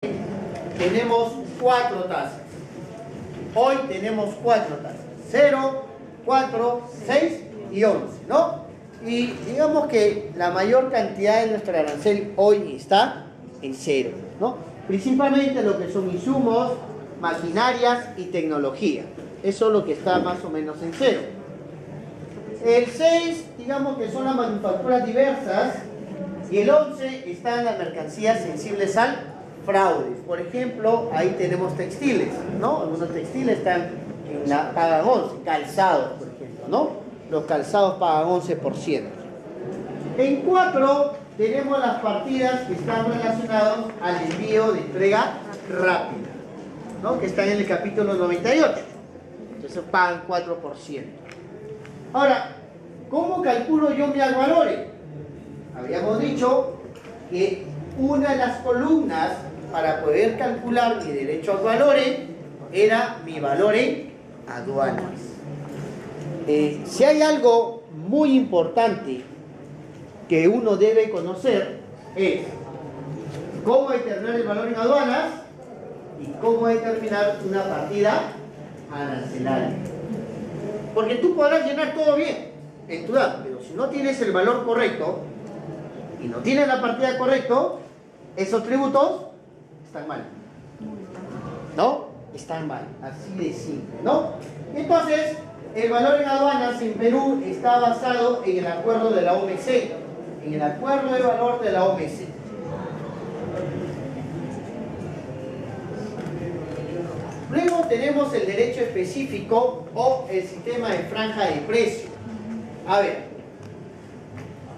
tenemos 4 tasas. Hoy tenemos 4 tasas. 0, 4, 6 y 11, ¿no? Y digamos que la mayor cantidad de nuestro arancel hoy está en 0, ¿no? Principalmente lo que son insumos, maquinarias y tecnología. Eso es lo que está más o menos en 0. El 6, digamos que son las manufacturas diversas. Y el 11 están las mercancías sensibles al fraude. Por ejemplo, ahí tenemos textiles, ¿no? Algunos textiles están en la pagan 11, calzados, por ejemplo, ¿no? Los calzados pagan 11%. En 4 tenemos las partidas que están relacionadas al envío de entrega rápida, ¿no? Que están en el capítulo 98. Entonces pagan 4%. Ahora, ¿cómo calculo yo mi valores? Habíamos dicho que una de las columnas para poder calcular mi derecho a valores era mi valor en aduanas. Si hay algo muy importante que uno debe conocer es cómo determinar el valor en aduanas y cómo determinar una partida arancelaria. Porque tú podrás llenar todo bien en tu DAN, pero si no tienes el valor correcto y no tienes la partida correcta, esos tributos están mal. ¿No? Están mal, así de simple, ¿no? Entonces, el valor en aduanas en Perú está basado en el acuerdo de la OMC, en el acuerdo de valor de la OMC. Luego tenemos el derecho específico o el sistema de franja de precio. A ver,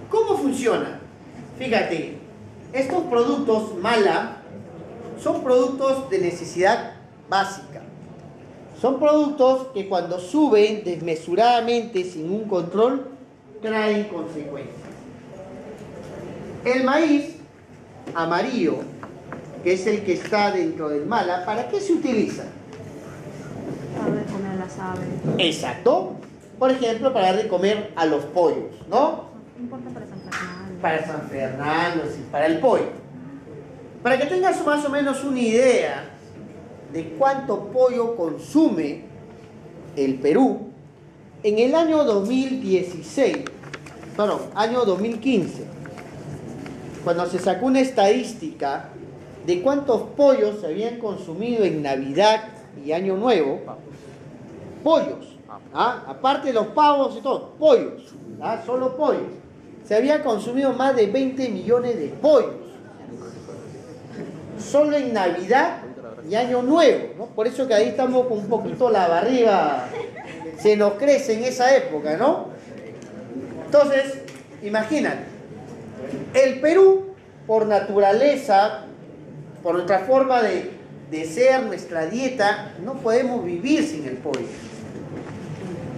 ¿cómo funciona? Fíjate, estos productos MALA son productos de necesidad básica. Son productos que cuando suben desmesuradamente sin un control traen consecuencias. El maíz amarillo, que es el que está dentro del MALA, ¿para qué se utiliza? Para de comer a las aves. Exacto. Por ejemplo, para dar de comer a los pollos, ¿no? No importa para San Fernando. Para San Fernando, sí, para el pollo. Para que tengas más o menos una idea de cuánto pollo consume el Perú, en el año 2015, cuando se sacó una estadística de cuántos pollos se habían consumido en Navidad y Año Nuevo, pollos, ¿ah? Aparte de los pavos y todo, pollos, ¿ah? Solo pollos. Se había consumido más de 20 millones de pollos, solo en Navidad y Año Nuevo, ¿no? Por eso que ahí estamos con un poquito la barriga, se nos crece en esa época, ¿no? Entonces, imagínate, el Perú, por naturaleza, por nuestra forma de ser, nuestra dieta, no podemos vivir sin el pollo.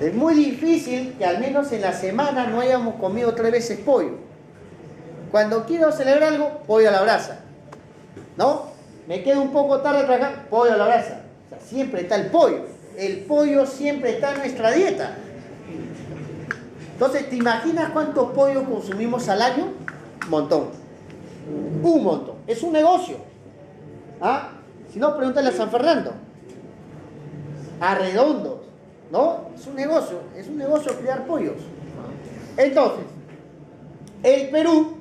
Es muy difícil que al menos en la semana no hayamos comido 3 veces pollo. Cuando quiero celebrar algo, pollo a la brasa, ¿no? Me quedo un poco tarde a trabajar, pollo a la brasa. O sea, siempre está el pollo. El pollo siempre está en nuestra dieta. Entonces, ¿te imaginas cuántos pollos consumimos al año? Un montón. Un montón. Es un negocio. ¿Ah? Si no, pregúntale a San Fernando. A Redondos, ¿no? Es un negocio criar pollos. Entonces, el Perú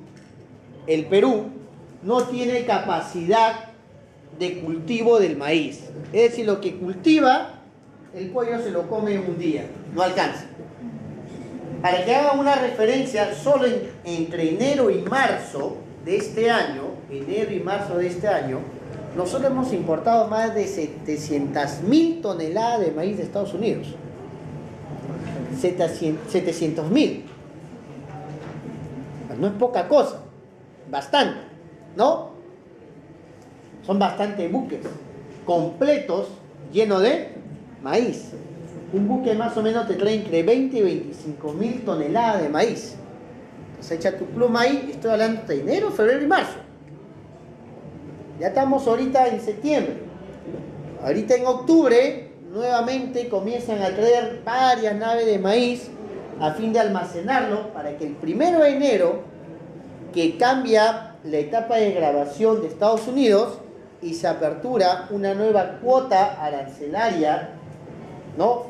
no tiene capacidad de cultivo del maíz. Es decir, lo que cultiva, el pollo se lo come en un día, no alcanza. Para que hagan una referencia, solo entre enero y marzo de este año, nosotros hemos importado más de 700.000 toneladas de maíz de Estados Unidos. 700.000. No es poca cosa, bastante, ¿no? Son bastantes buques completos llenos de maíz. Un buque más o menos te trae entre 20 y 25.000 toneladas de maíz. Entonces echa tu pluma ahí, estoy hablando de enero, febrero y marzo. Ya estamos ahorita en septiembre. Ahorita en octubre nuevamente comienzan a traer varias naves de maíz a fin de almacenarlo para que el 1 de enero, que cambia la etapa de grabación de Estados Unidos, y se apertura una nueva cuota arancelaria, ¿no?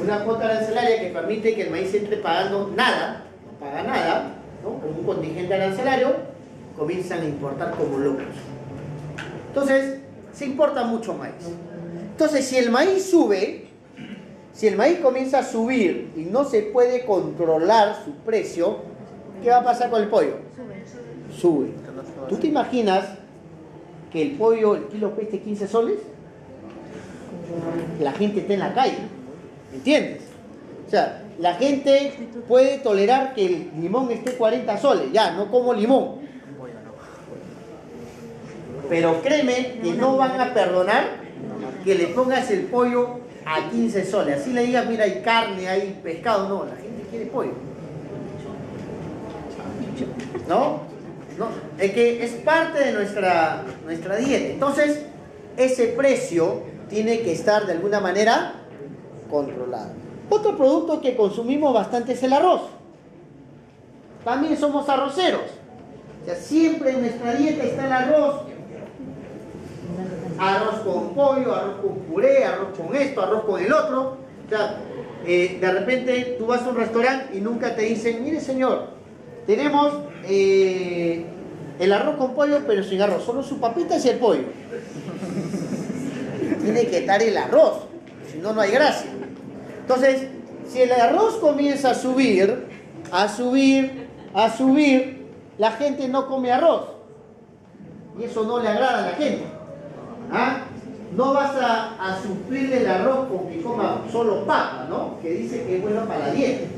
Una cuota arancelaria que permite que el maíz entre pagando nada, no paga nada, ¿no? Con un contingente arancelario, comienzan a importar como locos. Entonces, se importa mucho maíz. Entonces, si el maíz sube, si el maíz comienza a subir y no se puede controlar su precio, ¿qué va a pasar con el pollo? Sube. ¿Tú te imaginas que el pollo, el kilo cueste 15 soles? La gente está en la calle, ¿entiendes? O sea, la gente puede tolerar que el limón esté 40 soles, ya, no como limón. Pero créeme que no van a perdonar que le pongas el pollo a 15 soles. Así le digas, mira, hay carne, hay pescado. No, la gente quiere pollo. ¿No? No, es que es parte de nuestra dieta. Entonces, ese precio tiene que estar de alguna manera controlado. Otro producto que consumimos bastante es el arroz. También somos arroceros. O sea, siempre en nuestra dieta está el arroz. Arroz con pollo, arroz con puré, arroz con esto, arroz con el otro. O sea, de repente tú vas a un restaurante y nunca te dicen, mire señor, tenemos el arroz con pollo pero sin arroz, solo sus papitas y el pollo. Tiene que estar el arroz, si no, no hay gracia. Entonces, si el arroz comienza a subir, la gente no come arroz. Y eso no le agrada a la gente. ¿Ah? No vas a suplirle el arroz con que coma solo papa, ¿no? Que dice que es bueno para la dieta.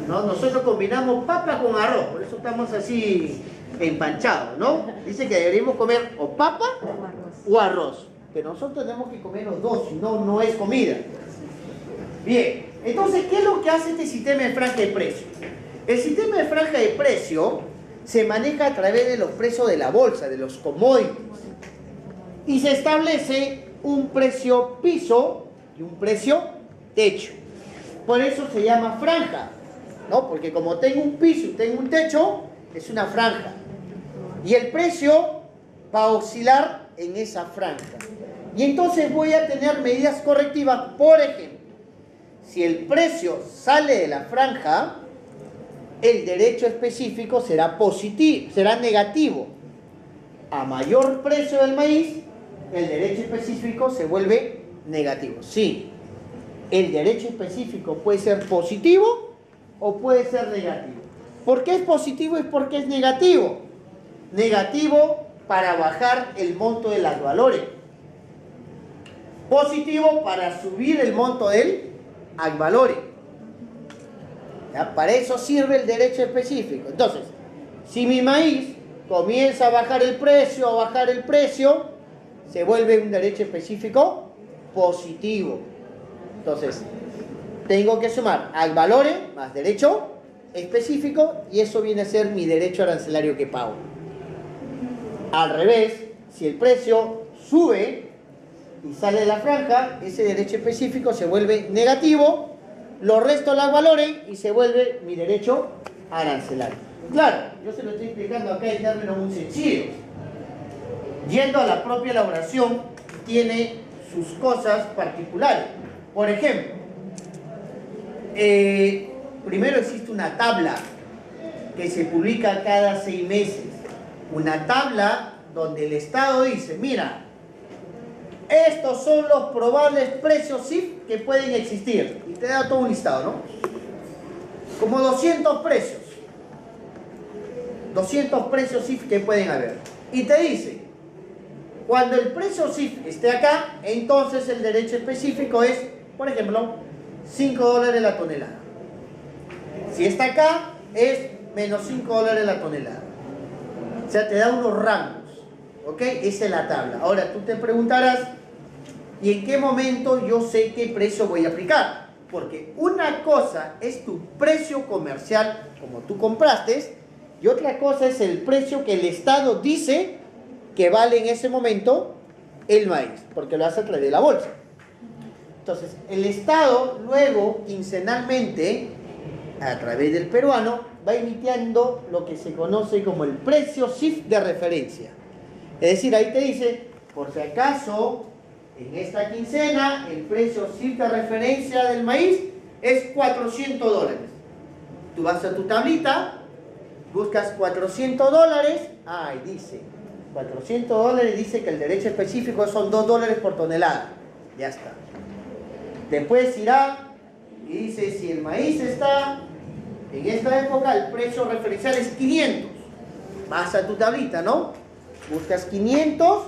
¿No? Nosotros combinamos papa con arroz, por eso estamos así empanchados, ¿no? Dice que deberíamos comer o papa o arroz. Pero nosotros tenemos que comer los dos, si no, no es comida. Bien, entonces, ¿qué es lo que hace este sistema de franja de precio? El sistema de franja de precio se maneja a través de los precios de la bolsa, de los commodities. Y se establece un precio piso y un precio techo. Por eso se llama franja, ¿no? Porque como tengo un piso y tengo un techo, es una franja. Y el precio va a oscilar en esa franja. Y entonces voy a tener medidas correctivas. Por ejemplo, si el precio sale de la franja, el derecho específico será positivo, será negativo. A mayor precio del maíz, el derecho específico se vuelve negativo. Sí, el derecho específico puede ser positivo o puede ser negativo. ¿Por qué es positivo y por qué es negativo? Negativo para bajar el monto de las valores. Positivo para subir el monto del ad valorem. ¿Ya? Para eso sirve el derecho específico. Entonces, si mi maíz comienza a bajar el precio, se vuelve un derecho específico positivo. Entonces, tengo que sumar ad valorem más derecho específico y eso viene a ser mi derecho arancelario que pago. Al revés, si el precio sube y sale de la franja, ese derecho específico se vuelve negativo, lo resto al ad valorem y se vuelve mi derecho arancelario. Claro, yo se lo estoy explicando acá en términos muy sencillos. Yendo a la propia elaboración, tiene sus cosas particulares. Por ejemplo, primero existe una tabla que se publica cada 6 meses. Una tabla donde el Estado dice, mira, estos son los probables precios CIF que pueden existir. Y te da todo un listado, ¿no? Como 200 precios. 200 precios CIF que pueden haber. Y te dice, cuando el precio CIF esté acá, entonces el derecho específico es, por ejemplo, $5 la tonelada. Si está acá, es menos $5 la tonelada. O sea, te da unos rangos. ¿Ok? Esa es la tabla. Ahora, tú te preguntarás, ¿y en qué momento yo sé qué precio voy a aplicar? Porque una cosa es tu precio comercial, como tú compraste, y otra cosa es el precio que el Estado dice que vale en ese momento el maíz, porque lo hace a través de la bolsa. Entonces, el Estado luego, quincenalmente, a través del peruano, va emitiendo lo que se conoce como el precio CIF de referencia. Es decir, ahí te dice, por si acaso, en esta quincena, el precio CIF de referencia del maíz es $400. Tú vas a tu tablita, buscas $400, ahí dice, $400, dice que el derecho específico son $2 por tonelada. Ya está. Después irá y dice, si el maíz está en esta época, el precio referencial es 500. Vas a tu tablita, ¿no? Buscas 500,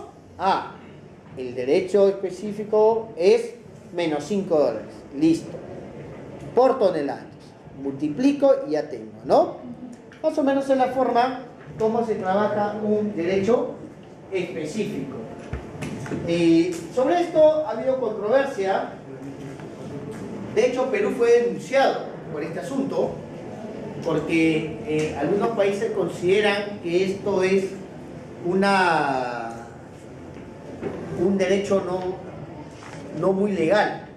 el derecho específico es menos $5. Listo. Por tonelada. Multiplico y ya tengo, ¿no? Más o menos es la forma como se trabaja un derecho específico. Sobre esto ha habido controversia. De hecho, Perú fue denunciado por este asunto porque algunos países consideran que esto es un derecho no muy legal,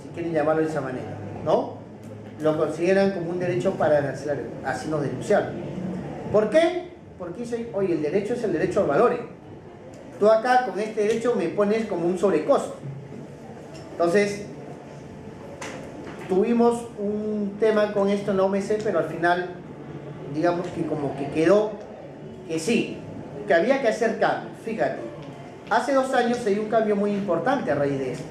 si quieren llamarlo de esa manera, ¿no? Lo consideran como un derecho paraarancelario, así nos denunciaron. ¿Por qué? Porque dicen, oye, el derecho es el derecho al valor. Tú acá con este derecho me pones como un sobrecosto. Entonces, tuvimos un tema con esto en la OMC, pero al final, digamos que como que quedó que sí, que había que hacer cambios. Fíjate, hace 2 años se dio un cambio muy importante a raíz de esto.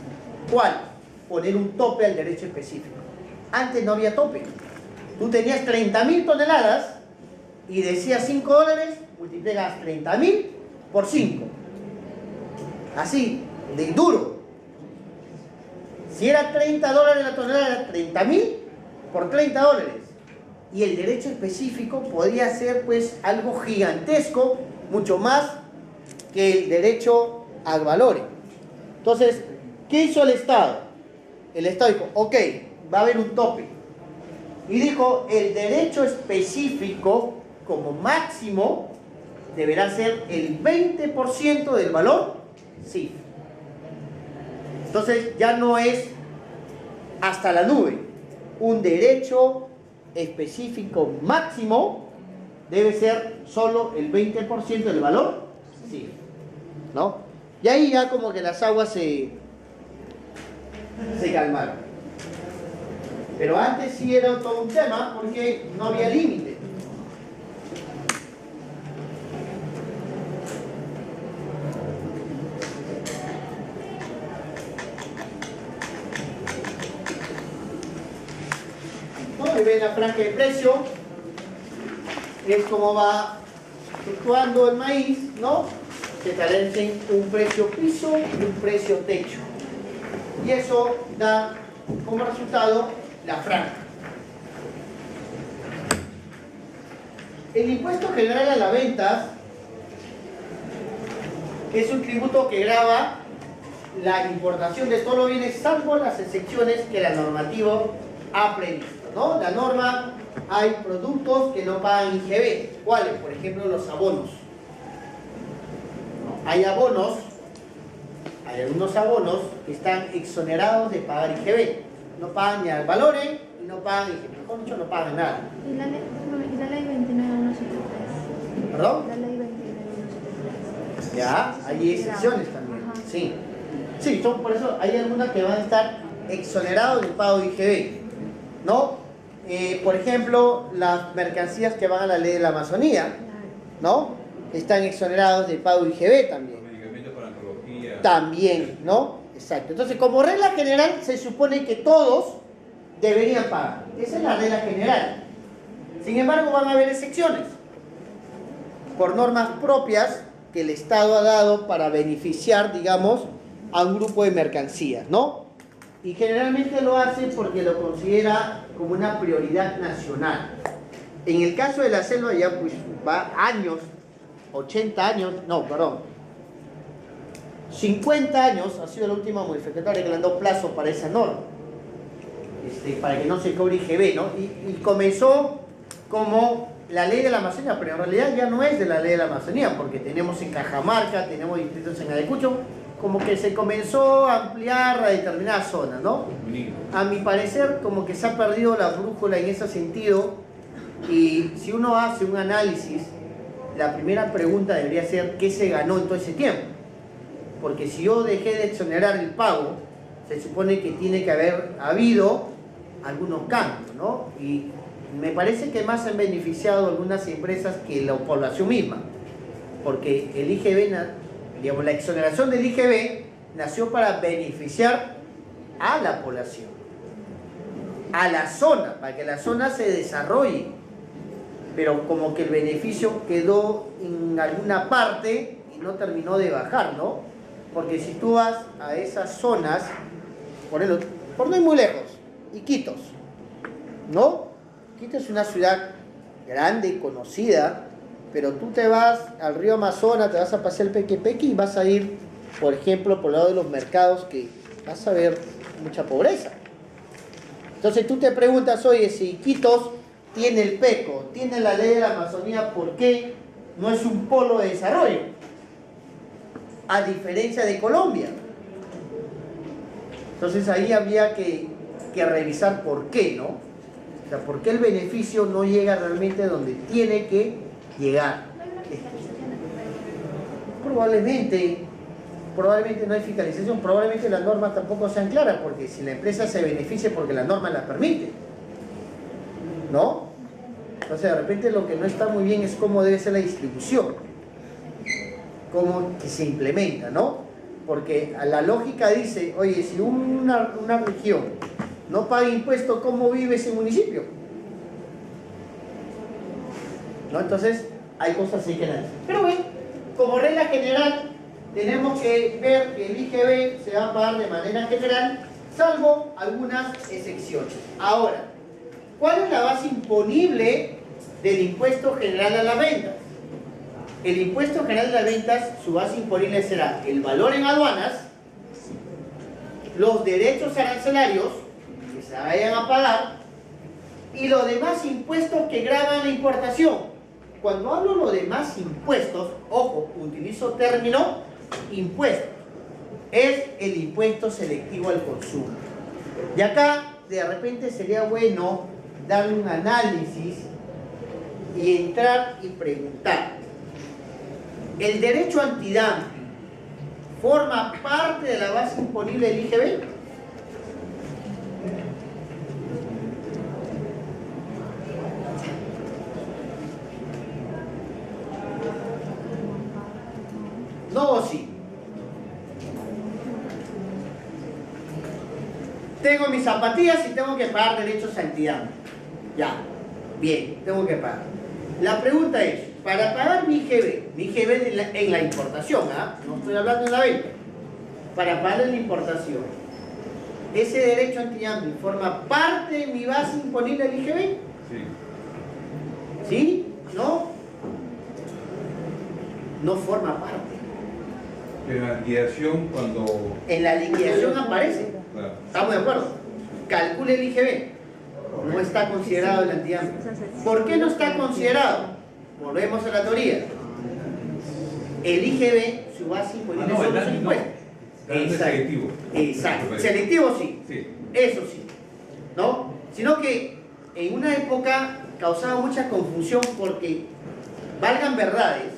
¿Cuál? Poner un tope al derecho específico. Antes no había tope. Tú tenías 30.000 toneladas y decías $5, multiplicas 30.000 por 5. Así, de duro. Si era $30 la tonelada, era 30.000 por $30. Y el derecho específico podía ser pues algo gigantesco, mucho más que el derecho al valor. Entonces, ¿qué hizo el Estado? El Estado dijo, ok, va a haber un tope. Y dijo, el derecho específico como máximo deberá ser el 20% del valor CIF. Entonces ya no es hasta la nube. Un derecho específico máximo debe ser solo el 20% del valor CIF, ¿no? Y ahí ya como que las aguas se calmaron. Pero antes sí era todo un tema porque no había límite. ¿No? Ven la franja de precio, es como va fluctuando el maíz, ¿no? Se establecen un precio piso y un precio techo. Y eso da como resultado la franja. El impuesto general a la venta es un tributo que grava la importación de todos los bienes, salvo las excepciones que la normativa ha previsto, ¿no? La norma, hay productos que no pagan IGB. ¿Cuáles? Por ejemplo, los abonos. Hay abonos, hay algunos abonos que están exonerados de pagar IGB. No pagan ni al valor y no pagan IGB. Mejor dicho, no pagan nada. ¿Y la ley 29.173? ¿Perdón? La ley 29.173. Ya, hay excepciones también. Ajá. Sí. Sí, son, por eso hay algunas que van a estar exonerados del pago de IGB, ¿no? Por ejemplo, las mercancías que van a la ley de la Amazonía, ¿no? Están exonerados del pago de IGB también. Medicamentos para oncología. También, ¿no? Exacto. Entonces, como regla general, se supone que todos deberían pagar. Esa es la regla general. Sin embargo, van a haber excepciones por normas propias que el Estado ha dado para beneficiar, digamos, a un grupo de mercancías, ¿no? Y generalmente lo hace porque lo considera como una prioridad nacional. En el caso de la selva ya pues va años, 80 años, no, perdón, 50 años ha sido la última modificatoria que le han dado plazo para esa norma, para que no se cobre IGB, ¿no? Y comenzó como la ley de la Amazonía, pero en realidad ya no es de la ley de la Amazonía, porque tenemos en Cajamarca, tenemos distritos en Ayacucho, como que se comenzó a ampliar a determinadas zonas, ¿no? A mi parecer, como que se ha perdido la brújula en ese sentido, Y si uno hace un análisis, la primera pregunta debería ser ¿qué se ganó en todo ese tiempo? Porque si yo dejé de exonerar el pago, se supone que tiene que haber habido algunos cambios, ¿no? Y me parece que más han beneficiado algunas empresas que la población misma, porque el IGB, digamos, la exoneración del IGB nació para beneficiar a la población, a la zona, para que la zona se desarrolle, pero como que el beneficio quedó en alguna parte y no terminó de bajar, ¿no? Porque si tú vas a esas zonas, por no ir muy lejos, Iquitos, ¿no? Quito es una ciudad grande, conocida, pero tú te vas al río Amazonas, te vas a pasear el Peque y vas a ir, por ejemplo, por el lado de los mercados, que vas a ver mucha pobreza. Entonces tú te preguntas, oye, si Iquitos tiene el PECO, tiene la ley de la Amazonía, ¿por qué no es un polo de desarrollo? A diferencia de Colombia. Entonces ahí había que revisar por qué, ¿no? O sea, por qué el beneficio no llega realmente donde tiene que llegar. Probablemente no hay fiscalización, probablemente las normas tampoco sean claras, porque si la empresa se beneficia porque la norma la permite, ¿no? Entonces de repente lo que no está muy bien es cómo debe ser la distribución, cómo se implementa, ¿no? Porque a la lógica dice, oye, si una región no paga impuestos, ¿cómo vive ese municipio? ¿No? Entonces hay cosas así que nada. Pero bueno, como regla general, tenemos que ver que el IGB se va a pagar de manera general, salvo algunas excepciones. Ahora, ¿cuál es la base imponible del impuesto general a las ventas? El impuesto general a las ventas, su base imponible será el valor en aduanas, los derechos arancelarios que se vayan a pagar y los demás impuestos que gravan la importación. Cuando hablo de los demás impuestos, ojo, utilizo término impuestos, es el impuesto selectivo al consumo. Y acá de repente sería bueno dar un análisis y entrar y preguntar: ¿el derecho antidumping forma parte de la base imponible del IGB? ¿No o sí? Tengo mis zapatillas y tengo que pagar derechos antidumping. Ya, bien, tengo que pagar. La pregunta es, para pagar mi IGB en la importación, ¿ah? No estoy hablando de la venta, para pagar en la importación, ¿ese derecho antidumping forma parte de mi base imponible del IGB? Sí. ¿Sí? ¿No? No forma parte. En la liquidación, cuando... En la liquidación aparece. Claro. ¿Estamos de acuerdo? Calcule el IGB. No está considerado el antidumping. ¿Por qué no está considerado? Volvemos a la teoría. El IGB, su base imponible son los impuestos. Selectivo. Exacto. Selectivo sí. Sí. Eso sí. ¿No? Sino que en una época causaba mucha confusión porque, valgan verdades,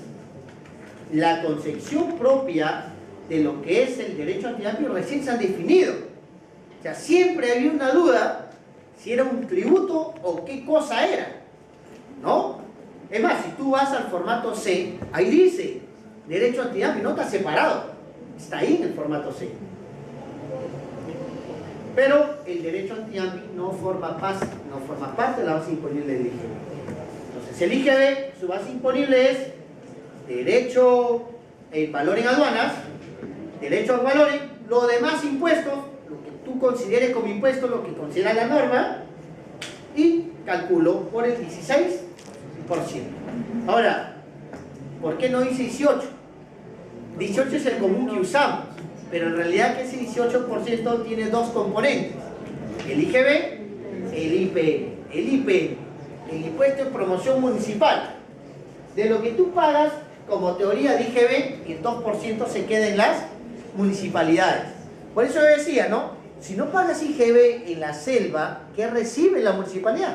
la concepción propia de lo que es el derecho antidumping recién se han definido. O sea, siempre había una duda si era un tributo o qué cosa era, ¿no? Es más, si tú vas al formato C, ahí dice derecho antidumping, no está separado, está ahí en el formato C. Pero el derecho antidumping no forma parte de la base imponible del IGB. Entonces el IGB, su base imponible es derecho, valor en aduanas, derecho al valor, los demás impuestos, lo que tú consideres como impuesto, lo que considera la norma, y calculo por el 16%. Ahora, ¿por qué no dice 18? 18 es el común que usamos, pero en realidad que ese 18% tiene dos componentes: el IGB, el IPN. El IPN, el impuesto de promoción municipal, de lo que tú pagas como teoría de IGB, y el 2% se queda en las municipalidades. Por eso yo decía, ¿no? Si no pagas IGB en la selva, ¿qué recibe la municipalidad?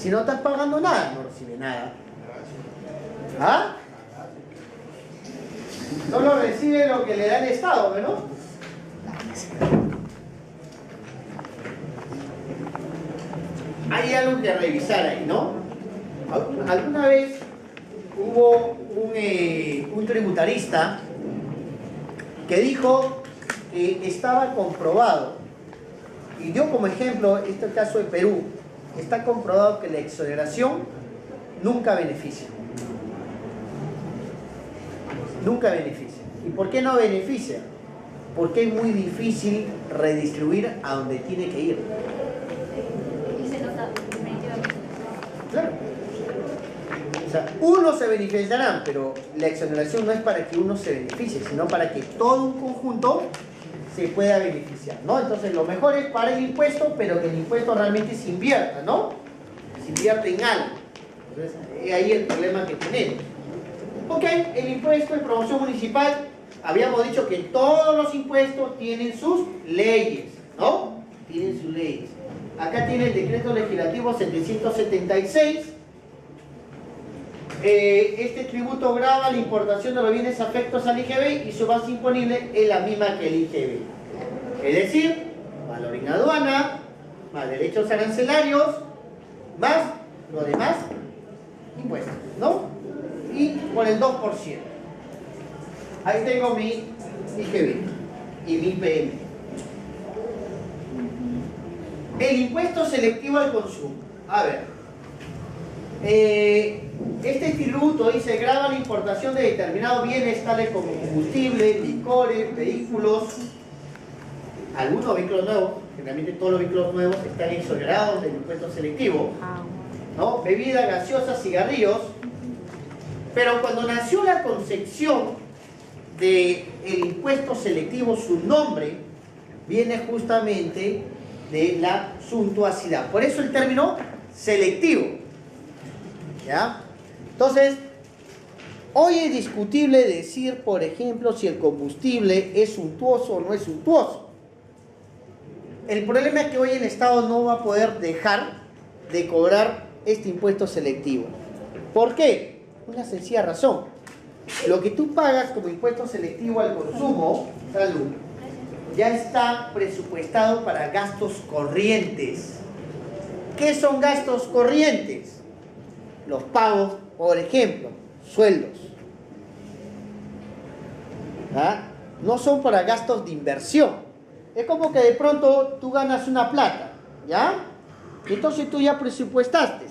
Si no estás pagando nada, no recibe nada. ¿Ah? Solo recibe lo que le da el Estado, ¿no? Hay algo que revisar ahí, ¿no? Alguna vez hubo un tributarista que dijo que estaba comprobado, y dio como ejemplo este caso de Perú, está comprobado que la exoneración nunca beneficia. Nunca beneficia. ¿Y por qué no beneficia? Porque es muy difícil redistribuir a donde tiene que ir. Y se nota definitivamente. Claro. O sea, unos se beneficiarán, pero la exoneración no es para que uno se beneficie, sino para que todo un conjunto se pueda beneficiar, ¿no? Entonces lo mejor es pagar el impuesto, pero que el impuesto realmente se invierta, ¿no? Se invierte en algo. Entonces, ahí el problema que tenemos. Ok, el impuesto de promoción municipal, habíamos dicho que todos los impuestos tienen sus leyes, ¿no? Tienen sus leyes. Acá tiene el decreto legislativo 776. Este tributo grava la importación de los bienes afectos al IGB y su base imponible es la misma que el IGB. Es decir, valor en aduana, más derechos arancelarios, más lo demás impuestos, ¿no? Y por el 2%. Ahí tengo mi IGB y mi IPM. El impuesto selectivo al consumo. A ver. Este tributo dice grava la importación de determinados bienes tales como combustible, licores, vehículos, algunos vehículos nuevos, generalmente todos los vehículos nuevos están exonerados del impuesto selectivo, ¿no? Bebidas gaseosas, cigarrillos. Pero cuando nació la concepción del impuesto selectivo, su nombre viene justamente de la suntuosidad. Por eso el término selectivo. ¿Ya? Entonces, hoy es discutible decir, por ejemplo, si el combustible es suntuoso o no es suntuoso. El problema es que hoy el Estado no va a poder dejar de cobrar este impuesto selectivo. ¿Por qué? Una sencilla razón. Lo que tú pagas como impuesto selectivo al consumo, salud, ya está presupuestado para gastos corrientes. ¿Qué son gastos corrientes? Los pagos, por ejemplo, sueldos. ¿Ah? No son para gastos de inversión. Es como que de pronto tú ganas una plata, ¿ya? Entonces tú ya presupuestaste.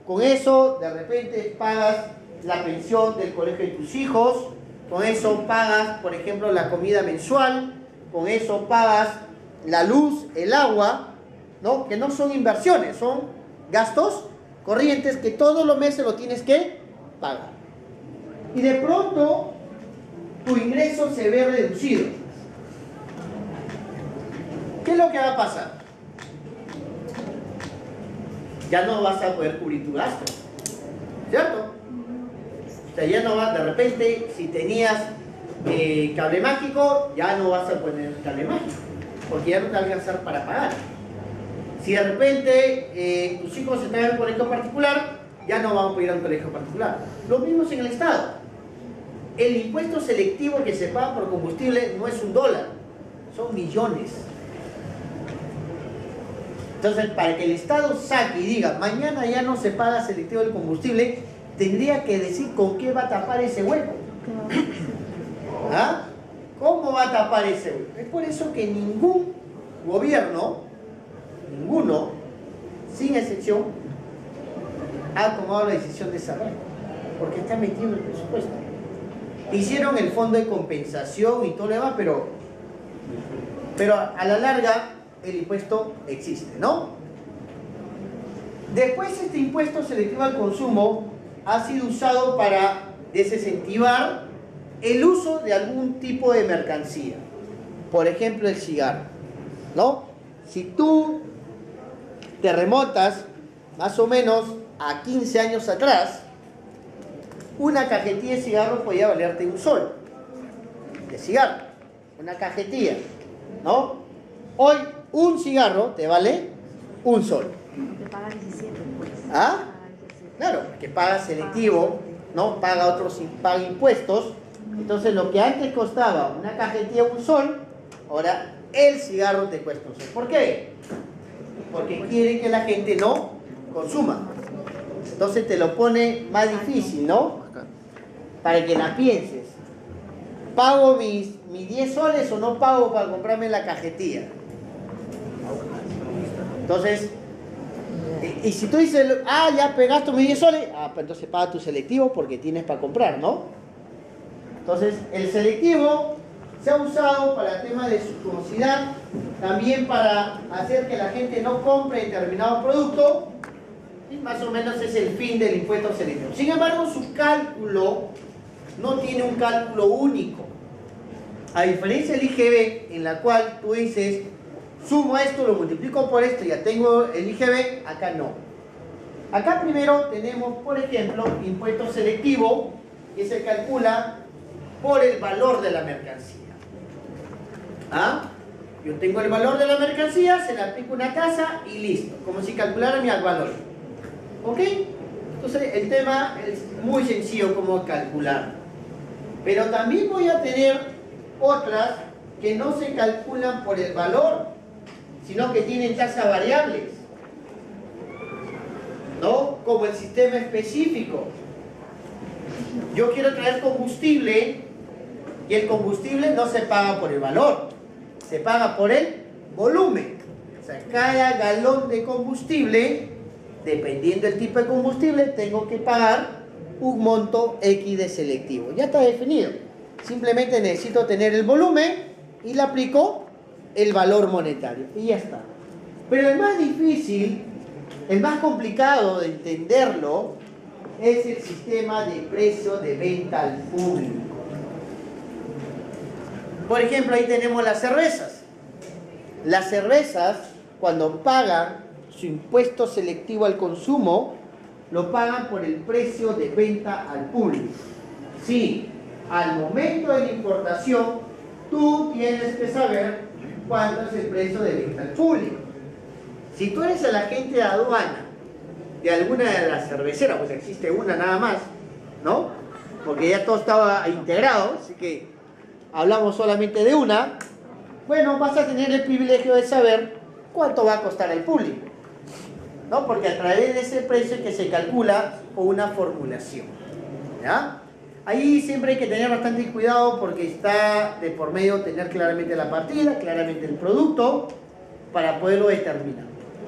Con eso, de repente, pagas la pensión del colegio de tus hijos, con eso pagas, por ejemplo, la comida mensual, con eso pagas la luz, el agua, ¿no? Que no son inversiones, son gastos corrientes que todos los meses lo tienes que pagar. Y de pronto, tu ingreso se ve reducido. ¿Qué es lo que va a pasar? Ya no vas a poder cubrir tu gasto, ¿cierto? O sea, ya no vas, de repente, si tenías cable mágico, ya no vas a poner cable mágico, porque ya no te va a alcanzar para pagar. Si de repente tus hijos están en un colegio particular, ya no van a poder ir a un colegio particular. Lo mismo es en el Estado. El impuesto selectivo que se paga por combustible no es $1, son millones. Entonces, para que el Estado saque y diga, mañana ya no se paga selectivo del combustible, tendría que decir con qué va a tapar ese hueco. ¿Ah? ¿Cómo va a tapar ese hueco? Es por eso que ningún gobierno, ninguno, sin excepción, ha tomado la decisión de cerrar, porque está metido en el presupuesto. Hicieron el fondo de compensación y todo lo demás, pero a la larga el impuesto existe, ¿no? Después este impuesto selectivo al consumo ha sido usado para desincentivar el uso de algún tipo de mercancía. Por ejemplo, el cigarro, ¿no? Si tú te remontas más o menos a 15 años atrás, una cajetilla de cigarro podía valerte $1 de cigarro, una cajetilla, ¿no? Hoy un cigarro te vale $1. Te paga 17, pues. ¿Ah? Claro, que paga selectivo, ¿no? Paga impuestos. Entonces lo que antes costaba una cajetilla un sol, ahora el cigarro te cuesta un sol. ¿Por qué? Porque quieren que la gente no consuma. Entonces te lo pone más difícil, ¿no? Para que la pienses. ¿Pago mis 10 soles o no pago para comprarme la cajetilla? Entonces, y si tú dices, ya pegaste mis 10 soles, pues entonces paga tu selectivo porque tienes para comprar, ¿no? Entonces, el selectivo se ha usado para el tema de suntuosidad, también para hacer que la gente no compre determinado producto, y más o menos es el fin del impuesto selectivo. Sin embargo, su cálculo no tiene un cálculo único. A diferencia del IGB, en la cual tú dices, sumo esto, lo multiplico por esto, ya tengo el IGB, acá no. Acá primero tenemos, por ejemplo, impuesto selectivo, que se calcula por el valor de la mercancía. Yo tengo el valor de la mercancía, se le aplica una tasa y listo, como si calculara mi valor. ¿Ok? Entonces el tema es muy sencillo como calcular. Pero también voy a tener otras que no se calculan por el valor, sino que tienen tasas variables, ¿no? Como el sistema específico. Yo quiero traer combustible y el combustible no se paga por el valor, se paga por el volumen. O sea, cada galón de combustible, dependiendo del tipo de combustible, tengo que pagar un monto X de selectivo. Ya está definido. Simplemente necesito tener el volumen y le aplico el valor monetario. Y ya está. Pero el más difícil, el más complicado de entenderlo, es el sistema de precio de venta al público. Por ejemplo, ahí tenemos las cervezas. Las cervezas, cuando pagan su impuesto selectivo al consumo, lo pagan por el precio de venta al público. Sí, al momento de la importación, tú tienes que saber cuánto es el precio de venta al público. Si tú eres el agente de aduana de alguna de las cerveceras, pues existe una nada más, ¿no? Porque ya todo estaba integrado, así que hablamos solamente de una. Bueno, vas a tener el privilegio de saber cuánto va a costar al público, ¿no? Porque a través de ese precio que se calcula con una formulación, ¿ya? Ahí siempre hay que tener bastante cuidado porque está de por medio tener claramente la partida, claramente el producto, para poderlo determinar.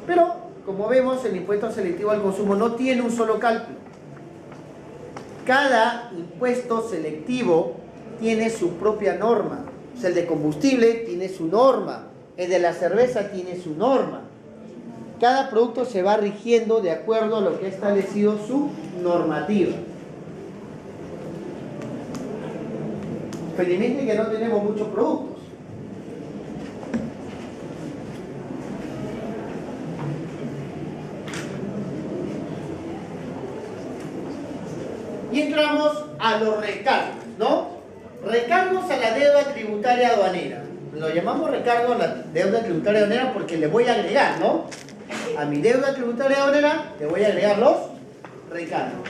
Pero, como vemos, el impuesto selectivo al consumo no tiene un solo cálculo. Cada impuesto selectivo tiene su propia norma. O sea, el de combustible tiene su norma, el de la cerveza tiene su norma. Cada producto se va rigiendo de acuerdo a lo que ha establecido su normativa. Felizmente que no tenemos muchos productos. Y entramos a los recargos, ¿no? Recargos a la deuda tributaria aduanera. Lo llamamos recargo a la deuda tributaria aduanera porque le voy a agregar, ¿no? A mi deuda tributaria aduanera le voy a agregar los recargos.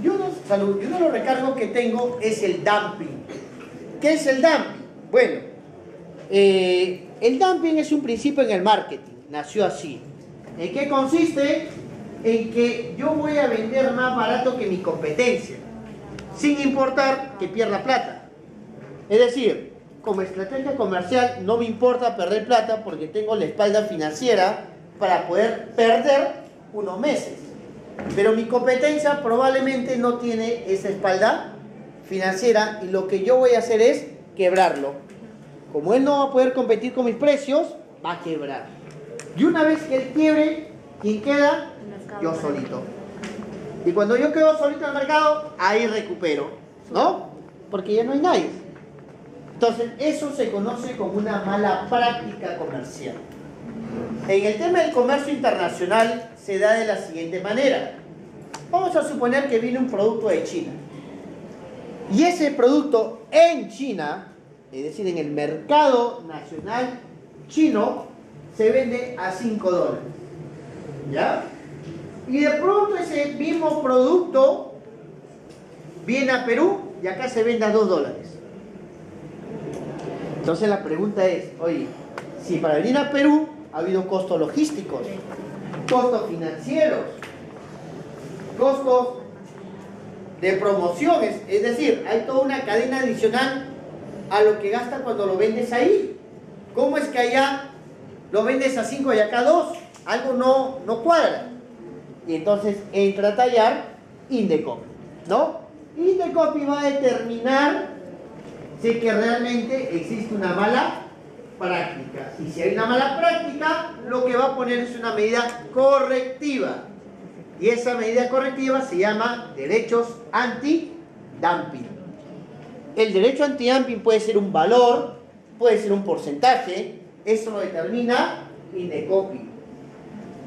Y uno de los recargos que tengo es el dumping. ¿Qué es el dumping? Bueno, el dumping es un principio en el marketing, nació así. ¿En qué consiste? En que yo voy a vender más barato que mi competencia, sin importar que pierda plata. Es decir, como estrategia comercial no me importa perder plata porque tengo la espalda financiera para poder perder unos meses. Pero mi competencia probablemente no tiene esa espalda financiera y lo que yo voy a hacer es quebrarlo. Como él no va a poder competir con mis precios, va a quebrar. Y una vez que él quiebre, ¿quién queda? Yo solito. Y cuando yo quedo solito en el mercado, ahí recupero, ¿no? Porque ya no hay nadie. Entonces, eso se conoce como una mala práctica comercial. En el tema del comercio internacional se da de la siguiente manera. Vamos a suponer que viene un producto de China. Y ese producto en China, es decir, en el mercado nacional chino, se vende a $5. ¿Ya? Y de pronto ese mismo producto viene a Perú y acá se vende a $2. Entonces la pregunta es, oye, si para venir a Perú ha habido costos logísticos, costos financieros, costos de promociones, es decir, hay toda una cadena adicional a lo que gastas cuando lo vendes ahí. ¿Cómo es que allá lo vendes a 5 y acá a 2? Algo no cuadra. Y entonces entra a tallar Indecopi, ¿no? Indecopi va a determinar si que realmente existe una mala práctica. Y si hay una mala práctica, lo que va a poner es una medida correctiva. Y esa medida correctiva se llama derechos anti-dumping. El derecho anti-dumping puede ser un valor, puede ser un porcentaje, eso lo determina Indecopi.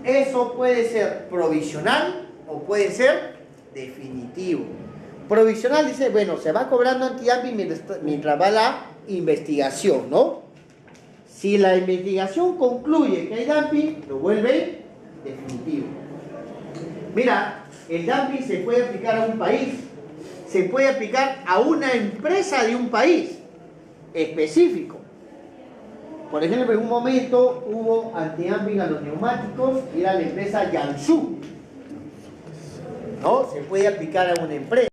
Eso puede ser provisional o puede ser definitivo. Provisional dice, bueno, se va cobrando anti-dumping mientras va la investigación, ¿no? Si la investigación concluye que hay dumping, lo vuelve definitivo. Mira, el dumping se puede aplicar a un país, se puede aplicar a una empresa de un país específico. Por ejemplo, en un momento hubo anti-dumping a los neumáticos y era la empresa Jiangsu, ¿no? Se puede aplicar a una empresa.